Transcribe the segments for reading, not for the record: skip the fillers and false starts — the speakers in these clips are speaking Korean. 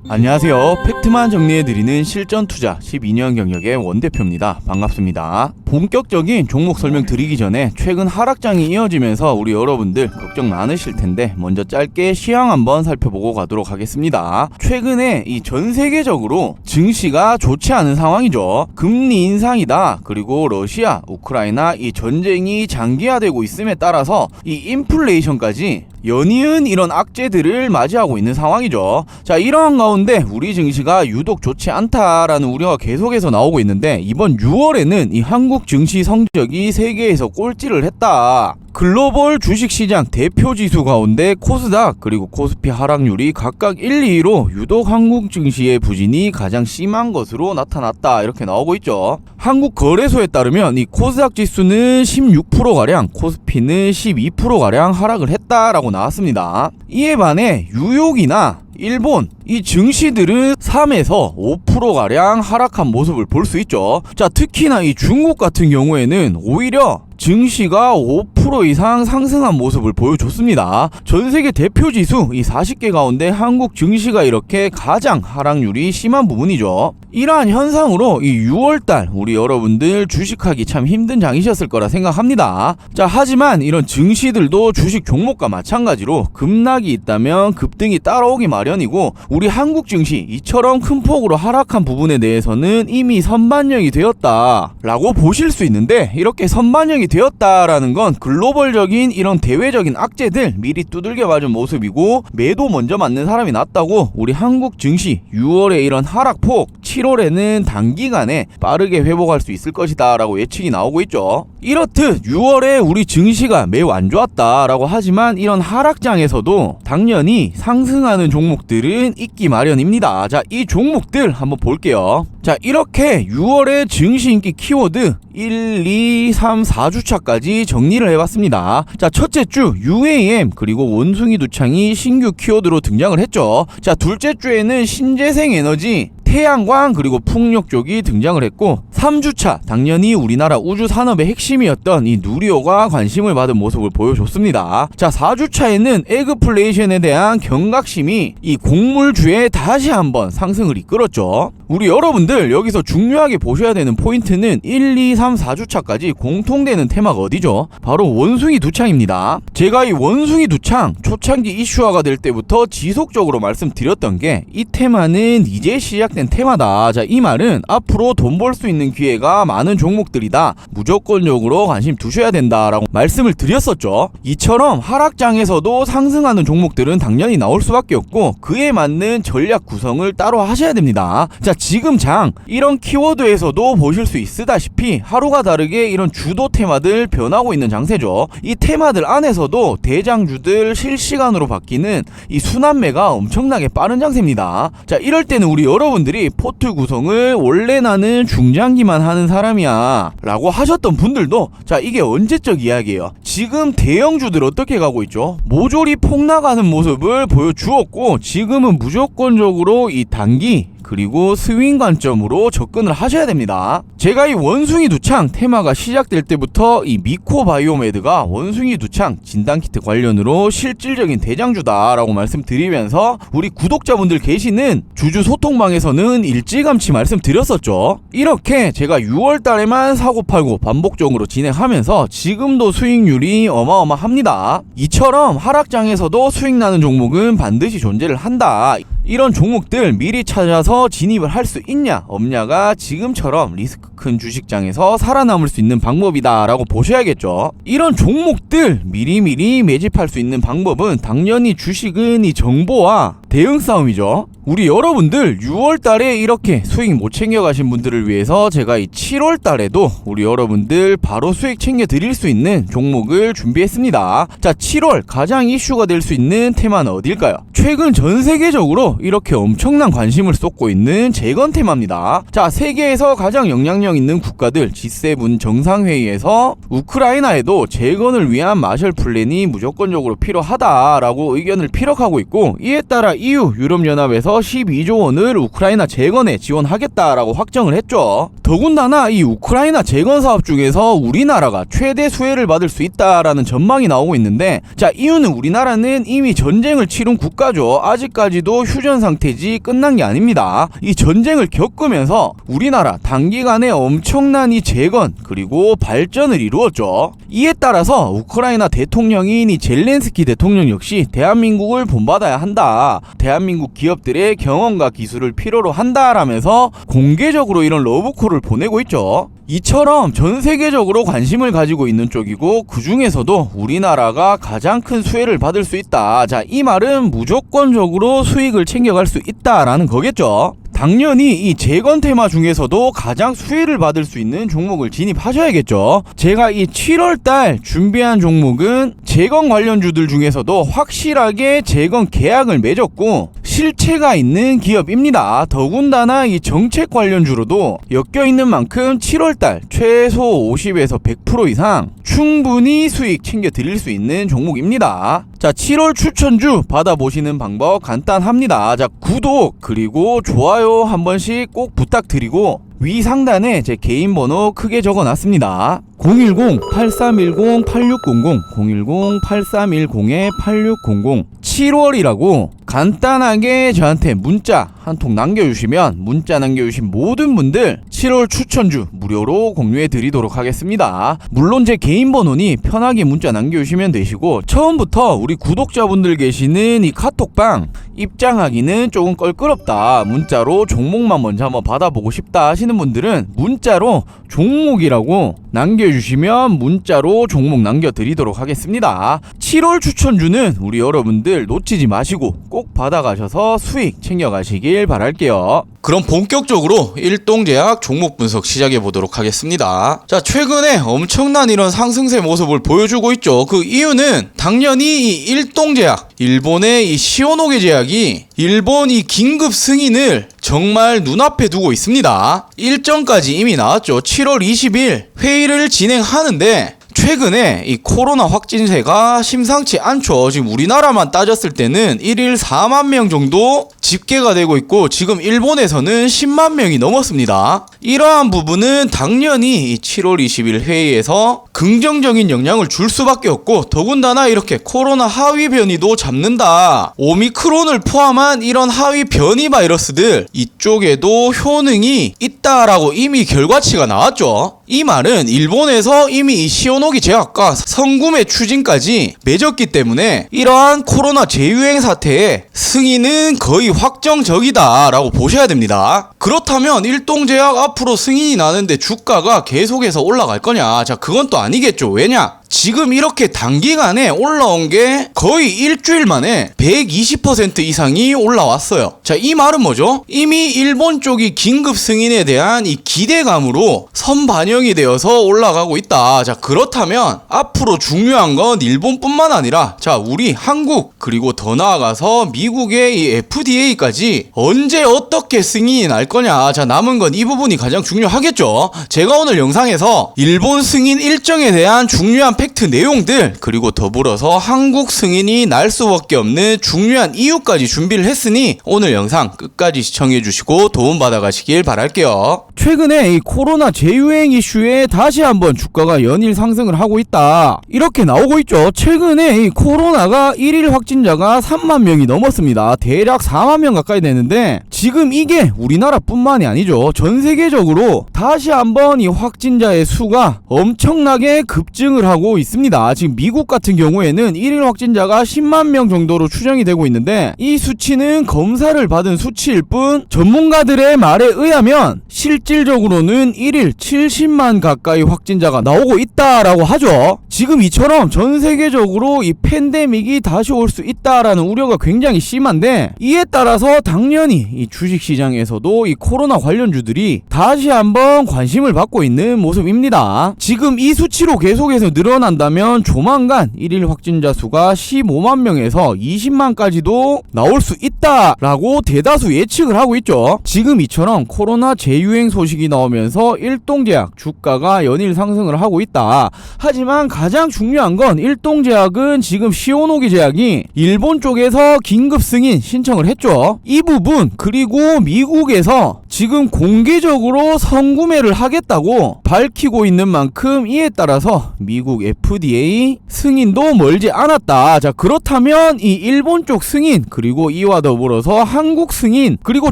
안녕하세요. 팩트만 정리해드리는 실전투자 12년 경력의 원대표입니다. 반갑습니다. 본격적인 종목 설명 드리기 전에 최근 하락장이 이어지면서 우리 여러분들 걱정 많으실 텐데 먼저 짧게 시황 한번 살펴보고 가도록 하겠습니다. 최근에 이 전 세계적으로 증시가 좋지 않은 상황이죠. 금리 인상이다. 그리고 러시아, 우크라이나 이 전쟁이 장기화되고 있음에 따라서 이 인플레이션까지 연이은 이런 악재들을 맞이하고 있는 상황이죠. 자, 이러한 가운데 우리 증시가 유독 좋지 않다라는 우려가 계속해서 나오고 있는데 이번 6월에는 이 한국 증시 성적이 세계에서 꼴찌를 했다. 글로벌 주식시장 대표지수 가운데 코스닥 그리고 코스피 하락률이 각각 1, 2위로 유독 한국 증시의 부진이 가장 심한 것으로 나타났다 이렇게 나오고 있죠. 한국거래소에 따르면 이 코스닥 지수는 16%가량 코스피는 12%가량 하락을 했다라고 나왔습니다. 이에 반해 뉴욕이나 일본 이 증시들은 3에서 5%가량 하락한 모습을 볼 수 있죠. 자, 특히나 이 중국 같은 경우에는 오히려 증시가 5% 이상 상승한 모습을 보여줬습니다. 전세계 대표지수 이 40개 가운데 한국 증시가 이렇게 가장 하락률이 심한 부분이죠. 이러한 현상으로 이 6월달 우리 여러분들 주식하기 참 힘든 장이셨을 거라 생각합니다. 자, 하지만 이런 증시들도 주식 종목과 마찬가지로 급락이 있다면 급등이 따라오기 마련이고 우리 한국 증시 이처럼 큰 폭으로 하락한 부분에 대해서는 이미 선반영이 되었다라고 보실 수 있는데 이렇게 선반영이 되었다라는 건 글로벌적인 이런 대외적인 악재들 미리 두들겨 맞은 모습이고 매도 먼저 맞는 사람이 낫다고 우리 한국 증시 6월에 이런 하락폭 7월에는 단기간에 빠르게 회복할 수 있을 것이다 라고 예측이 나오고 있죠. 이렇듯 6월에 우리 증시가 매우 안 좋았다 라고 하지만 이런 하락장에서도 당연히 상승하는 종목들은 있기 마련입니다. 자, 이 종목들 한번 볼게요. 자, 이렇게 6월의 증시 인기 키워드 1, 2, 3, 4주차까지 정리를 해봤습니다. 자, 첫째 주 UAM 그리고 원숭이 두창이 신규 키워드로 등장을 했죠. 자, 둘째 주에는 신재생에너지 태양광 그리고 풍력 쪽이 등장을 했고 3주차 당연히 우리나라 우주 산업의 핵심이었던 이 누리호가 관심을 받은 모습을 보여줬습니다. 자, 4주차에는 에그플레이션에 대한 경각심이 이 곡물주에 다시 한번 상승을 이끌었죠. 우리 여러분들 여기서 중요하게 보셔야 되는 포인트는 1, 2, 3, 4주차까지 공통되는 테마가 어디죠? 바로 원숭이 두창입니다. 제가 이 원숭이 두창 초창기 이슈화가 될 때부터 지속적으로 말씀드렸던 게 이 테마는 이제 시작된 테마다. 자, 이 말은 앞으로 돈 벌 수 있는 기회가 많은 종목들이다. 무조건적으로 관심 두셔야 된다라고 말씀을 드렸었죠. 이처럼 하락장에서도 상승하는 종목들은 당연히 나올 수밖에 없고 그에 맞는 전략 구성을 따로 하셔야 됩니다. 자, 지금 장 이런 키워드에서도 보실 수 있으다시피 하루가 다르게 이런 주도 테마들 변하고 있는 장세죠. 이 테마들 안에서도 대장주들 실시간으로 바뀌는 이 순환매가 엄청나게 빠른 장세입니다. 자, 이럴 때는 우리 여러분들이 포트 구성을 원래 나는 중장기만 하는 사람이야 라고 하셨던 분들도 자, 이게 언제적 이야기예요. 지금 대형주들 어떻게 가고 있죠? 모조리 폭락하는 모습을 보여주었고 지금은 무조건적으로 이 단기 그리고 스윙 관점으로 접근을 하셔야 됩니다. 제가 이 원숭이 두창 테마가 시작될 때부터 이 미코바이오메드가 원숭이 두창 진단키트 관련으로 실질적인 대장주다라고 말씀드리면서 우리 구독자분들 계시는 주주 소통방에서는 일찌감치 말씀드렸었죠. 이렇게 제가 6월달에만 사고팔고 반복적으로 진행하면서 지금도 수익률이 어마어마합니다. 이처럼 하락장에서도 수익 나는 종목은 반드시 존재를 한다. 이런 종목들 미리 찾아서 진입을 할 수 있냐 없냐가 지금처럼 리스크 큰 주식장에서 살아남을 수 있는 방법이다 라고 보셔야겠죠. 이런 종목들 미리미리 매집할 수 있는 방법은 당연히 주식은 이 정보와 대응 싸움이죠. 우리 여러분들 6월달에 이렇게 수익 못 챙겨가신 분들을 위해서 제가 이 7월달에도 우리 여러분들 바로 수익 챙겨 드릴 수 있는 종목을 준비했습니다. 자, 7월 가장 이슈가 될 수 있는 테마는 어딜까요? 최근 전 세계적으로 이렇게 엄청난 관심을 쏟고 있는 재건 테마입니다. 자, 세계에서 가장 영향력 있는 국가들 G7 정상회의에서 우크라이나에도 재건을 위한 마셜 플랜이 무조건적으로 필요하다라고 의견을 피력하고 있고 이에 따라 EU 유럽연합에서 12조 원을 우크라이나 재건에 지원하겠다라고 확정을 했죠. 더군다나 이 우크라이나 재건 사업 중에서 우리나라가 최대 수혜를 받을 수 있다라는 전망이 나오고 있는데, 자, 이유는 우리나라는 이미 전쟁을 치른 국가죠. 아직까지도 휴전 상태지 끝난 게 아닙니다. 이 전쟁을 겪으면서 우리나라 단기간에 엄청난 이 재건 그리고 발전을 이루었죠. 이에 따라서 우크라이나 대통령인 이 젤렌스키 대통령 역시 대한민국을 본받아야 한다, 대한민국 기업들의 경험과 기술을 필요로 한다라면서 공개적으로 이런 러브콜을 보내고 있죠. 이처럼 전 세계적으로 관심을 가지고 있는 쪽이고, 그 중에서도 우리나라가 가장 큰 수혜를 받을 수 있다. 자, 이 말은 무조건적으로 수익을 챙겨갈 수 있다라는 거겠죠. 당연히 이 재건 테마 중에서도 가장 수혜를 받을 수 있는 종목을 진입하셔야겠죠. 제가 이 7월달 준비한 종목은 재건 관련주들 중에서도 확실하게 재건 계약을 맺었고 실체가 있는 기업입니다. 더군다나 이 정책 관련주로도 엮여있는 만큼 7월달 최소 50에서 100% 이상 충분히 수익 챙겨 드릴 수 있는 종목입니다. 자, 7월 추천주 받아보시는 방법 간단합니다. 자, 구독 그리고 좋아요 한 번씩 꼭 부탁드리고 위 상단에 제 개인 번호 크게 적어놨습니다. 010-8310-8600 010-8310-8600 7월이라고 간단하게 저한테 문자 한 통 남겨주시면 문자 남겨주신 모든 분들 7월 추천주 무료로 공유해 드리도록 하겠습니다. 물론 제 개인 번호니 편하게 문자 남겨주시면 되시고, 처음부터 우리 구독자분들 계시는 이 카톡방 입장하기는 조금 껄끄럽다, 문자로 종목만 먼저 한번 받아보고 싶다 하시는 분들은 문자로 종목이라고 남겨주시면 문자로 종목 남겨드리도록 하겠습니다. 7월 추천주는 우리 여러분들 놓치지 마시고 꼭 받아가셔서 수익 챙겨가시길 바랄게요. 그럼 본격적으로 일동제약 종목 분석 시작해 보도록 하겠습니다. 자, 최근에 엄청난 이런 상승세 모습을 보여주고 있죠. 그 이유는 당연히 이 일동제약, 일본의 이 시오노기 제약이 일본 이 긴급 승인을 정말 눈앞에 두고 있습니다. 일정까지 이미 나왔죠. 7월 20일 회의를 진행하는데 최근에 이 코로나 확진세가 심상치 않죠. 지금 우리나라만 따졌을 때는 1일 4만 명 정도 집계가 되고 있고, 지금 일본에서는 10만 명이 넘었습니다. 이러한 부분은 당연히 이 7월 20일 회의에서 긍정적인 영향을 줄 수밖에 없고, 더군다나 이렇게 코로나 하위 변이도 잡는다, 오미크론을 포함한 이런 하위 변이 바이러스들 이쪽에도 효능이 있다라고 이미 결과치가 나왔죠. 이 말은 일본에서 이미 이 시오노기 제약과 성구매 추진까지 맺었기 때문에 이러한 코로나 재유행 사태의 승인은 거의 확정적이다 라고 보셔야 됩니다. 그렇다면 일동제약 앞으로 승인이 나는데 주가가 계속해서 올라갈 거냐? 자, 그건 또 아니겠죠. 왜냐? 지금 이렇게 단기간에 올라온 게 거의 일주일 만에 120% 이상이 올라왔어요. 자, 이 말은 뭐죠? 이미 일본 쪽이 긴급 승인에 대한 이 기대감으로 선반영이 되어서 올라가고 있다. 자, 그렇다면 앞으로 중요한 건 일본뿐만 아니라, 자, 우리 한국 그리고 더 나아가서 미국의 이 FDA까지 언제 어떻게 승인이 날 거냐. 자, 남은 건 이 부분이 가장 중요하겠죠. 제가 오늘 영상에서 일본 승인 일정에 대한 중요한 팩트 내용들, 그리고 더불어서 한국 승인이 날 수밖에 없는 중요한 이유까지 준비를 했으니 오늘 영상 끝까지 시청해 주시고 도움 받아 가시길 바랄게요. 최근에 이 코로나 재유행 이슈에 다시 한번 주가가 연일 상승을 하고 있다, 이렇게 나오고 있죠. 최근에 이 코로나가 1일 확진자가 3만 명이 넘었습니다. 대략 4만 명 가까이 되는데, 지금 이게 우리나라뿐만이 아니죠. 전 세계적으로 다시 한번 이 확진자의 수가 엄청나게 급증을 하고 있습니다. 지금 미국 같은 경우에는 1일 확진자가 10만 명 정도로 추정이 되고 있는데, 이 수치는 검사를 받은 수치일 뿐 전문가들의 말에 의하면 실질적으로는 1일 70만 가까이 확진자가 나오고 있다라고 하죠. 지금 이처럼 전 세계적으로 이 팬데믹이 다시 올 수 있다라는 우려가 굉장히 심한데, 이에 따라서 당연히 이 주식시장에서도 이 코로나 관련주들이 다시 한번 관심을 받고 있는 모습입니다. 지금 이 수치로 계속해서 늘어나는 일어난다면 조만간 1일 확진자 수가 15만 명에서 20만까지도 나올 수 있다라고 대다수 예측을 하고 있죠. 지금 이처럼 코로나 재유행 소식이 나오면서 일동제약 주가가 연일 상승을 하고 있다. 하지만 가장 중요한 건 일동제약은 지금 시오노기 제약이 일본 쪽에서 긴급 승인 신청을 했죠. 이 부분, 그리고 미국에서 지금 공개적으로 선구매를 하겠다고 밝히고 있는 만큼 이에 따라서 미국 FDA 승인도 멀지 않았다. 자, 그렇다면 이 일본 쪽 승인, 그리고 이와 더불어서 한국 승인, 그리고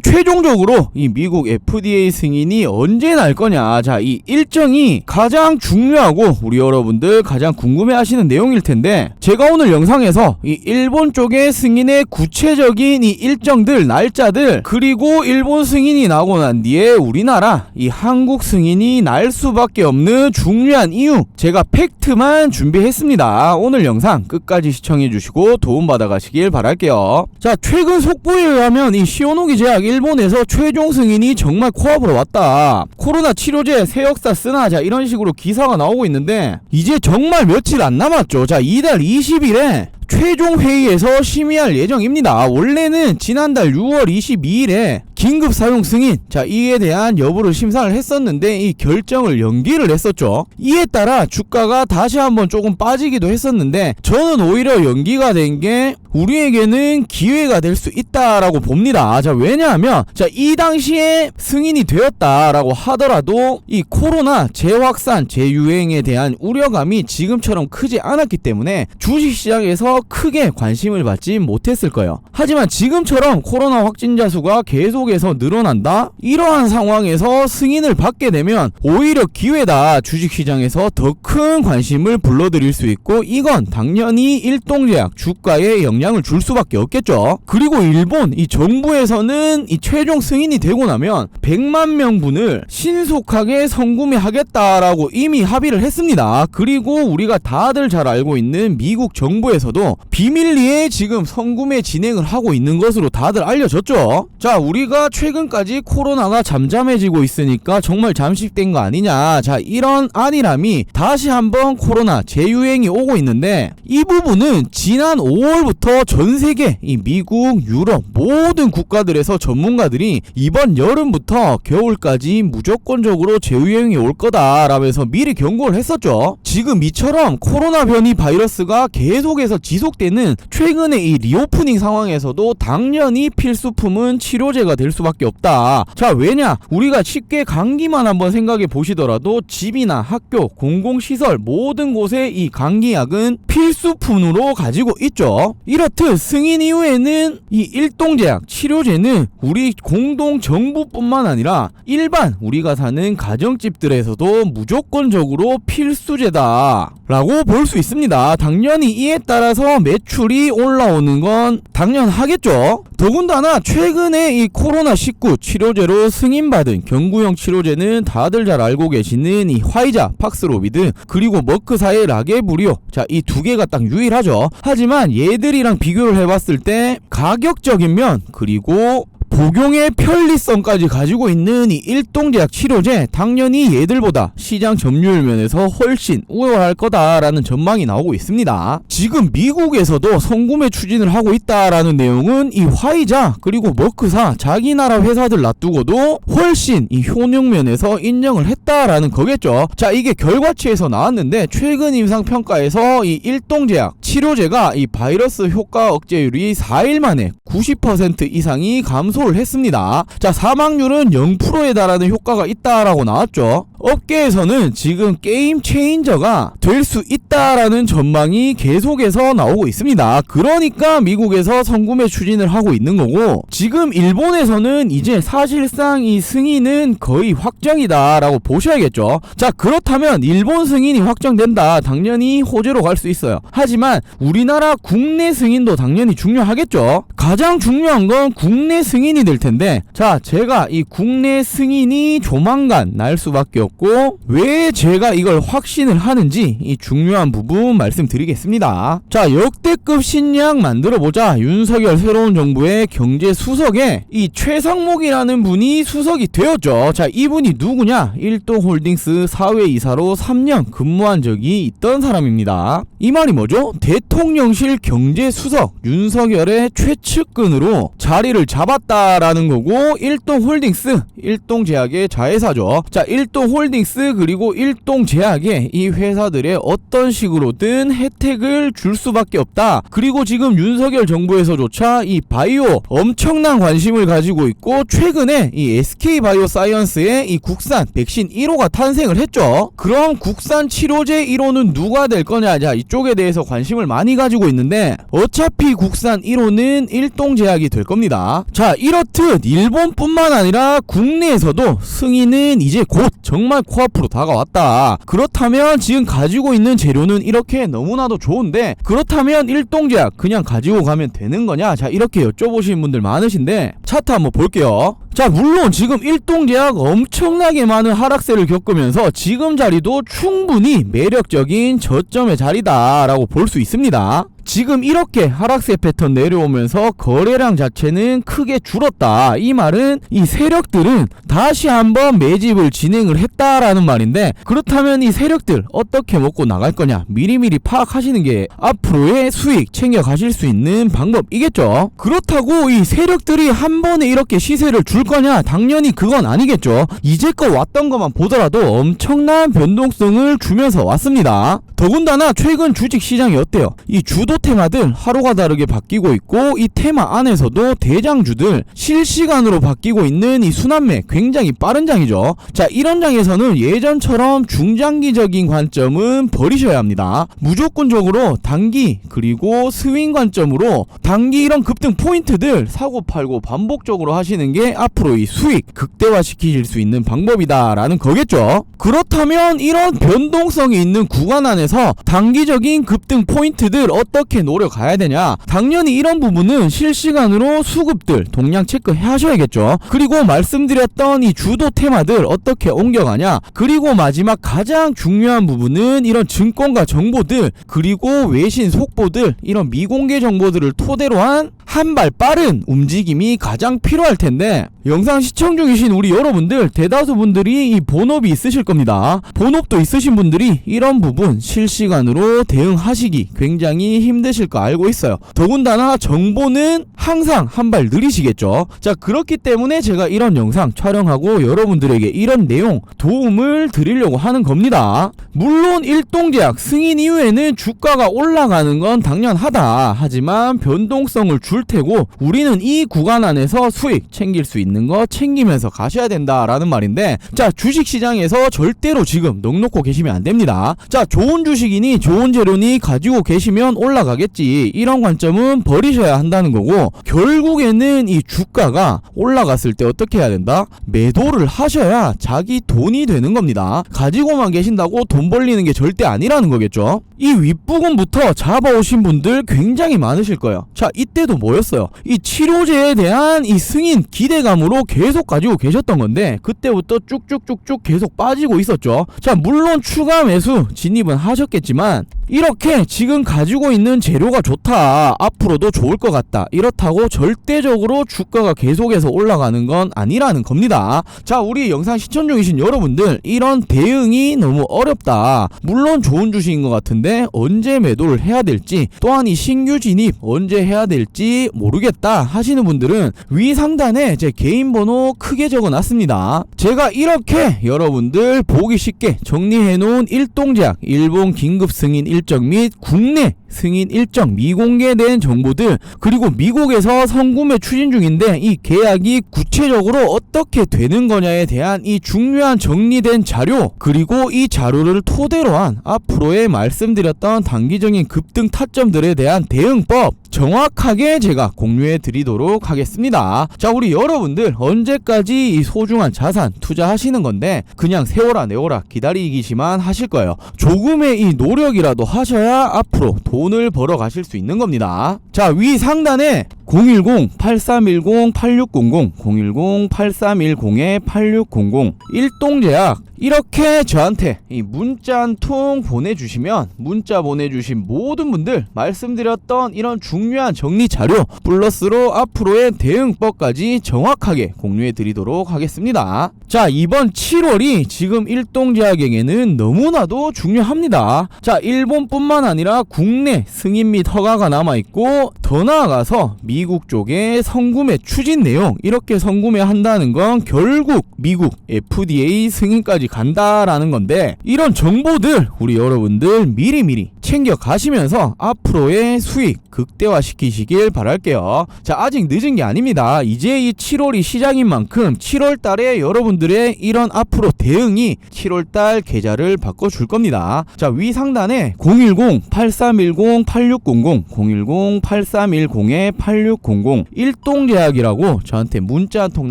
최종적으로 이 미국 FDA 승인이 언제 날 거냐. 자, 이 일정이 가장 중요하고 우리 여러분들 가장 궁금해하시는 내용일 텐데, 제가 오늘 영상에서 이 일본 쪽의 승인의 구체적인 이 일정들, 날짜들, 그리고 일본 승인이 나고 난 뒤에 우리나라 이 한국 승인이 날 수밖에 없는 중요한 이유, 제가 팩트만 준비했습니다. 오늘 영상 끝까지 시청해주시고 도움받아 가시길 바랄게요. 자, 최근 속보에 의하면 이 시오노기 제약 일본에서 최종 승인이 정말 코앞으로 왔다. 코로나 치료제 새 역사 쓰나, 자, 이런 식으로 기사가 나오고 있는데 이제 정말 며칠 안 남았죠. 자, 이달 20일에 최종 회의에서 심의할 예정입니다. 원래는 지난달 6월 22일에 긴급 사용 승인, 자, 이에 대한 여부를 심사를 했었는데 이 결정을 연기를 했었죠. 이에 따라 주가가 다시 한번 조금 빠지기도 했었는데 저는 오히려 연기가 된 게 우리에게는 기회가 될 수 있다라고 봅니다. 자, 왜냐하면 자, 이 당시에 승인이 되었다라고 하더라도 이 코로나 재확산 재유행에 대한 우려감이 지금처럼 크지 않았기 때문에 주식시장에서 크게 관심을 받지 못했을 거예요. 하지만 지금처럼 코로나 확진자 수가 계속해서 늘어난다? 이러한 상황에서 승인을 받게 되면 오히려 기회다. 주식시장에서 더 큰 관심을 불러들일 수 있고, 이건 당연히 일동제약 주가에 영향을 줄 수밖에 없겠죠. 그리고 일본 이 정부에서는 이 최종 승인이 되고 나면 100만 명분을 신속하게 선구매하겠다라고 이미 합의를 했습니다. 그리고 우리가 다들 잘 알고 있는 미국 정부에서도 비밀리에 지금 선구매 진행을 하고 있는 것으로 다들 알려졌죠. 자, 우리가 최근까지 코로나가 잠잠해지고 있으니까 정말 잠식된 거 아니냐. 자, 이런 안일함이 다시 한번 코로나 재유행이 오고 있는데, 이 부분은 지난 5월부터 전 세계 이 미국, 유럽 모든 국가들에서 전문가들이 이번 여름부터 겨울까지 무조건적으로 재유행이 올 거다라면서 미리 경고를 했었죠. 지금 이처럼 코로나 변이 바이러스가 계속해서 지속되는 최근의 이 리오프닝 상황에서도 당연히 필수품은 치료제가 될 수밖에 없다. 자, 왜냐? 우리가 쉽게 감기만 한번 생각해 보시더라도 집이나 학교, 공공시설 모든 곳에 이 감기약은 필수품으로 가지고 있죠. 이렇듯 승인 이후에는 이 일동제약 치료제는 우리 공동 정부뿐만 아니라 일반 우리가 사는 가정집들에서도 무조건적으로 필수제다 라고 볼 수 있습니다. 당연히 이에 따라서 매출이 올라오는 건 당연하겠죠. 더군다나 최근에 이 코로나19 치료제로 승인받은 경구용 치료제는 다들 잘 알고 계시는 이 화이자, 팍스로비드, 그리고 머크사의 라게브리오, 자, 이 두 개가 딱 유일하죠. 하지만 얘들이랑 비교를 해봤을 때 가격적인 면, 그리고 복용의 편리성까지 가지고 있는 이 일동제약 치료제, 당연히 얘들보다 시장 점유율 면에서 훨씬 우월할 거다라는 전망이 나오고 있습니다. 지금 미국에서도 선구매 추진을 하고 있다라는 내용은 이 화이자 그리고 머크사 자기 나라 회사들 놔두고도 훨씬 이 효능 면에서 인정을 했다라는 거겠죠. 자, 이게 결과치에서 나왔는데 최근 임상평가에서 이 일동제약 치료제가 이 바이러스 효과 억제율이 4일 만에 90% 이상이 감소를 했습니다. 자, 사망률은 0%에 달하는 효과가 있다라고 나왔죠. 업계에서는 지금 게임 체인저가 될 수 있다라는 전망이 계속해서 나오고 있습니다. 그러니까 미국에서 선구매 추진을 하고 있는 거고, 지금 일본에서는 이제 사실상 이 승인은 거의 확정이다 라고 보셔야겠죠. 자, 그렇다면 일본 승인이 확정된다, 당연히 호재로 갈 수 있어요. 하지만 우리나라 국내 승인도 당연히 중요하겠죠. 가장 중요한 건 국내 승인이 될 텐데, 자, 제가 이 국내 승인이 조만간 날 수밖에 없고 드렸고, 왜 제가 이걸 확신을 하는지 이 중요한 부분 말씀드리겠습니다. 자, 역대급 신약 만들어보자. 윤석열 새로운 정부의 경제수석에 이 최상목이라는 분이 수석이 되었죠. 자, 이분이 누구냐? 일동홀딩스 사회이사로 3년 근무한 적이 있던 사람입니다. 이 말이 뭐죠? 대통령실 경제수석 윤석열의 최측근으로 자리를 잡았다라는 거고, 일동홀딩스, 일동제약의 자회사죠. 자, 일동홀딩스 그리고 일동제약의 이 회사들의 어떤 식으로든 혜택을 줄 수밖에 없다. 그리고 지금 윤석열 정부에서조차 이 바이오 엄청난 관심을 가지고 있고, 최근에 이 SK바이오사이언스의 이 국산 백신 1호가 탄생을 했죠. 그럼 국산 치료제 1호는 누가 될 거냐? 자, 이쪽에 대해서 관심을 많이 가지고 있는데, 어차피 국산 1호는 일동제약이 될 겁니다. 자, 이렇듯 일본뿐만 아니라 국내에서도 승인은 이제 곧 정말 코앞으로 다가왔다. 그렇다면 지금 가지고 있는 재료는 이렇게 너무나도 좋은데, 그렇다면 일동제약 그냥 가지고 가면 되는 거냐? 자, 이렇게 여쭤보시는 분들 많으신데, 차트 한번 볼게요. 자, 물론 지금 일동제약 엄청나게 많은 하락세를 겪으면서 지금 자리도 충분히 매력적인 저점의 자리다라고 볼 수 있습니다. 지금 이렇게 하락세 패턴 내려오면서 거래량 자체는 크게 줄었다. 이 말은 이 세력들은 다시 한번 매집을 진행을 했다라는 말인데, 그렇다면 이 세력들 어떻게 먹고 나갈 거냐? 미리미리 파악하시는 게 앞으로의 수익 챙겨 가실 수 있는 방법이겠죠. 그렇다고 이 세력들이 한 번에 이렇게 시세를 줄 거냐? 당연히 그건 아니겠죠. 이제껏 왔던 것만 보더라도 엄청난 변동성을 주면서 왔습니다. 더군다나 최근 주식 시장이 어때요? 이 주도 테마들 하루가 다르게 바뀌고 있고, 이 테마 안에서도 대장주들 실시간으로 바뀌고 있는 이 순환매 굉장히 빠른 장이죠. 자, 이런 장에서는 예전처럼 중장기적인 관점은 버리셔야 합니다. 무조건적으로 단기 그리고 스윙 관점으로 단기 이런 급등 포인트들 사고 팔고 반복적으로 하시는 게 앞으로 이 수익 극대화시키실 수 있는 방법이다라는 거겠죠. 그렇다면 이런 변동성이 있는 구간 안에서 단기적인 급등 포인트들 어떻게 노려가야 되냐? 당연히 이런 부분은 실시간으로 수급들 동향 체크해 하셔야겠죠. 그리고 말씀드렸던 이 주도 테마들 어떻게 옮겨가냐? 그리고 마지막 가장 중요한 부분은 이런 증권가 정보들 그리고 외신 속보들, 이런 미공개 정보들을 토대로 한 발 빠른 움직임이 가장 필요할 텐데, 영상 시청 중이신 우리 여러분들 대다수 분들이 이 본업이 있으실 겁니다. 본업도 있으신 분들이 이런 부분 실시간으로 대응하시기 굉장히 힘드실 거 알고 있어요. 더군다나 정보는 항상 한 발 느리시겠죠. 자, 그렇기 때문에 제가 이런 영상 촬영하고 여러분들에게 이런 내용 도움을 드리려고 하는 겁니다. 물론 일동제약 승인 이후에는 주가가 올라가는 건 당연하다. 하지만 변동성을 줄 테고 우리는 이 구간 안에서 수익 챙길 수 있는 거 챙기면서 가셔야 된다라는 말인데, 자, 주식시장에서 절대로 지금 넉놓고 계시면 안 됩니다. 자, 좋은 주식이니 좋은 재료니 가지고 계시면 올라가겠지, 이런 관점은 버리셔야 한다는 거고, 결국에는 이 주가가 올라갔을 때 어떻게 해야 된다? 매도를 하셔야 자기 돈이 되는 겁니다. 가지고만 계신다고 돈 벌리는 게 절대 아니라는 거겠죠. 이 윗부분부터 잡아오신 분들 굉장히 많으실 거예요. 자, 이때도 뭐였어요? 이 치료제에 대한 이 승인 기대감으로 계속 가지고 계셨던 건데, 그때부터 쭉쭉쭉쭉 계속 빠지고 있었죠. 자, 물론 추가 매수 진입은 하셨겠지만, 이렇게 지금 가지고 있는 재료가 좋다, 앞으로도 좋을 것 같다, 이렇다고 절대적으로 주가가 계속해서 올라가는 건 아니라는 겁니다. 자, 우리 영상 시청 중이신 여러분들, 이런 대응이 너무 어렵다, 물론 좋은 주식인 것 같은데 언제 매도를 해야 될지, 또한 이 신규 진입 언제 해야 될지 모르겠다 하시는 분들은 위 상단에 제 개인 번호 크게 적어놨습니다. 제가 이렇게 여러분들 보기 쉽게 정리해놓은 일동제약 일본 긴급 승인 일정 및 국내 승인 일정 미공개된 정보들, 그리고 미국에서 선구매 추진 중인데 이 계약이 구체적으로 어떻게 되는 거냐에 대한 이 중요한 정리된 자료, 그리고 이 자료를 토대로 한 앞으로의 말씀드렸던 단기적인 급등 타점들에 대한 대응법 정확하게 제가 공유해 드리도록 하겠습니다. 자, 우리 여러분들 언제까지 이 소중한 자산 투자하시는 건데 그냥 세워라 내워라 기다리기시만 하실 거예요. 조금의 이 노력이라도 하셔야 앞으로 돈을 벌어 가실 수 있는 겁니다. 자, 위 상단에 010-8310-8600, 010-8310-8600, 일동제약. 이렇게 저한테 이 문자 한 통 보내주시면 문자 보내주신 모든 분들 말씀드렸던 이런 중요한 정리 자료 플러스로 앞으로의 대응법까지 정확하게 공유해 드리도록 하겠습니다. 자, 이번 7월이 지금 일동제약에게는 너무나도 중요합니다. 자, 일본뿐만 아니라 국내 승인 및 허가가 남아있고 더 나아가서 미국 쪽에 선구매 추진 내용 이렇게 선구매 한다는 건 결국 미국 FDA 승인까지 간다라는 건데, 이런 정보들 우리 여러분들 미리미리 챙겨 가시면서 앞으로의 수익 극대화시키시길 바랄게요. 자, 아직 늦은 게 아닙니다. 이제 이 7월이 시작인 만큼 7월달에 여러분들의 이런 앞으로 대응이 7월달 계좌를 바꿔줄 겁니다. 자, 위 상단에 010-8310-8600, 010-8310-8600 일동제약이라고 저한테 문자 한 통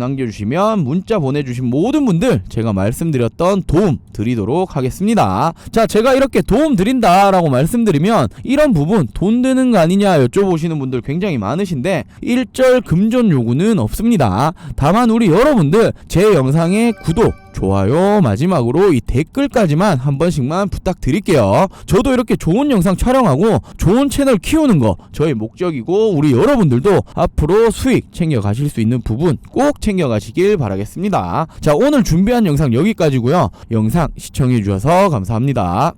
남겨주시면 문자 보내주신 모든 분들 제가 말씀드렸던 도움 드리도록 하겠습니다. 자, 제가 이렇게 도움 드린다라고 말씀드리면 이런 부분 돈 드는 거 아니냐 여쭤보시는 분들 굉장히 많으신데 일절 금전 요구는 없습니다. 다만 우리 여러분들 제 영상의 구독, 좋아요, 마지막으로 이 댓글까지만 한 번씩만 부탁드릴게요. 저도 이렇게 좋은 영상 촬영하고 좋은 채널 키우는 거 저의 목적이고, 우리 여러분들도 앞으로 수익 챙겨 가실 수 있는 부분 꼭 챙겨 가시길 바라겠습니다. 자, 오늘 준비한 영상 여기까지고요. 영상 시청해 주셔서 감사합니다.